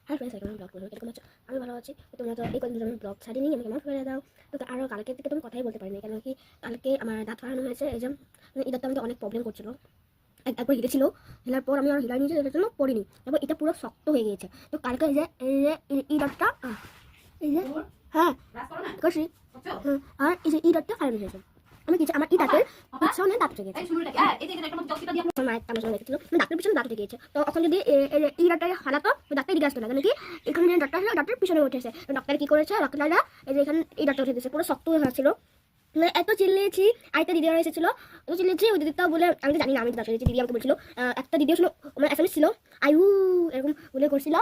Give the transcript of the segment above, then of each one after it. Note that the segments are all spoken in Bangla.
হ্যাঁ ফ্রেন্ডস, এখন ব্লগ করবো এরকম হচ্ছে। আমি ভালো আছি। তোমরা তো এই কদিন আমি ব্লগ ছাড়িনি, আমাকে মাফ করে দাও। তো আরও কালকে থেকে তুমি কথাই বলতে পারিনি, কেন কি কালকে আমার দাঁত ফাটানো হয়েছে। এই যে এই দাঁতটা আমাকে অনেক প্রবলেম করছিল, একবার হিলেছিল, হেলার পর আমি আর হিলাই নিয়েছি, এটার জন্য পড়িনি। তারপর এটা পুরো শক্ত হয়ে গিয়েছে। তো কালকে এই দাঁতটা এই যে হ্যাঁ করছি, আর এই যে এই দাঁতটা ফাটানো হয়েছে। আমি কিছু আমার এই দাঁতের পিছনে দাঁত উঠে গেছে, মায়ের কামড় চলে গেছিল, ডাক্তার পিছনে দাঁত উঠে গিয়েছে। তো এখন যদি এই দাঁতটা হালাতো ডাক্তার দিকে আসতো না, কেন কি এখানে যে ডাক্তার ছিল ডাক্তার পিছনে উঠেছে। ডাক্তার কি করেছে, ডাক্তাররা এই যে এখানে এই দাঁতটা উঠে দিয়েছে, পুরো শক্ত হয়ে হয়েছিল। এত চিল্লিয়েছি, আরেকটা দিদি এসেছিল, এত চিল্লিয়েছি, ওই দিদিটা বলে আমি তো জানি না, আমি তো দিদি আমাকে বলছিল, একটা দিদিও ছিল মানে এসএমএস ছিল, আইউ এরকম বলে করেছিল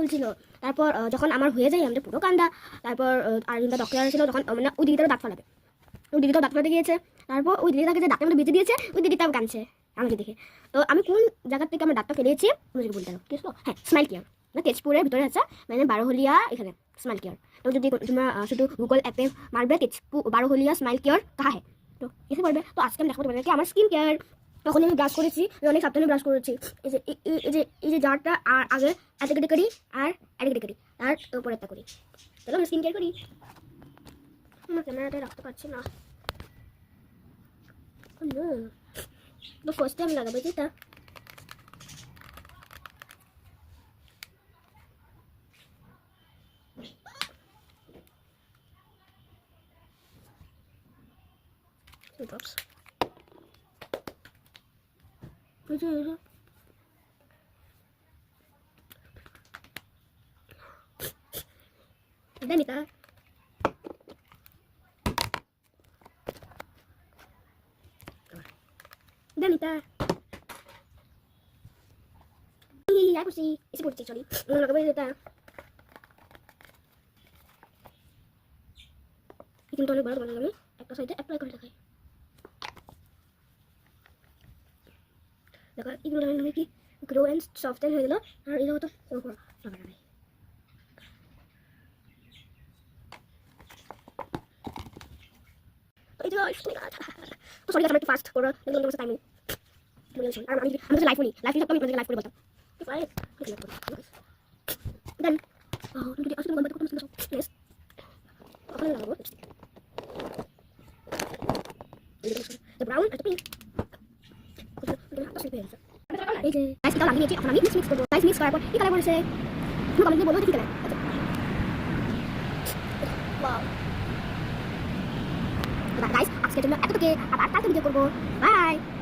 বলছিল। তারপর যখন আমার হয়ে যায় আমাদের পুরো কান্দা। তারপর আর ডক্টর ছিল, তখন মানে ওই দিদিটাও দাঁত ফালাবে, ওই দিদিটাও দাঁত ফালাতে গিয়েছে। তারপর ওই দিদিটাকে যে ডাক্তার বেঁচে দিয়েছে, ওই দিদিটাও কাঁদছে আমাকে দেখে। তো আমি কোন জায়গা থেকে আমার দাঁতটা ফেলেছি আমাকে বলতে পারো, ঠিক আছে? হ্যাঁ, স্মাইল কেয়ার, মানে তেজপুরের ভিতরে আছে, মানে বারোহলিয়া এখানে স্মাইল কেয়ার। তো যদি তোমরা শুধু গুগল অ্যাপে মারবে তেজপুর বারোহলিয়া স্মাইল কেয়ার কাহা হ্যাঁ, তো এসে পড়বে। তো আজকে আমি দেখাতে পারবো কি আমার স্কিন কেয়ার। তখন আমি ব্রাশ করেছি, অনেক সাবধানে ব্রাশ করেছি। এই যে জারটা আর আগে এত কেটে করি আর এত কেটে করি আর উপরে একটা করি। চলো আমি স্কিন কেয়ার করি। আমার ক্যামেরাটা রাখতে পারছি না, তো ফার্স্টে আমি লাগাবো যেটা drops. Danita. Danita. Aku sih, isi putih sorry. Nggak boleh Danita. Bikin toner banget teman-teman. Apply saja, apply করে দেখাই। দেখো এগুলো আমি কি গ্রো এন্ড সফটেন হয়ে গেল, আর এগুলো তো ওপর লাগাবে। তো এই যে তো সরি আমি একটু ফাস্ট করো, এগুলো তোমার টাইম নেই। আর আমি তো লাইভ করি, লাইভ সব আমি লাইভ করে বলতাম। ঠিক আছে, লাইভ করি দেন যদি আসলে বন্ধ করতে পারছো প্লিজ ওখানে লাগাবো লিপস্টিক, the brown আর পিঙ্ক। এই যে গাইস এটা লাগিয়ে নিয়েছি, এখন আমি মিক্স করবো। গাইস মিক্স করার পর কি কালার বলেছে তুমি কমেন্টে বলো কি কালার। ওয়াও গাইস আজকে জন্য এতটুকু, আবার কালকে ভিডিও করবো। বাই।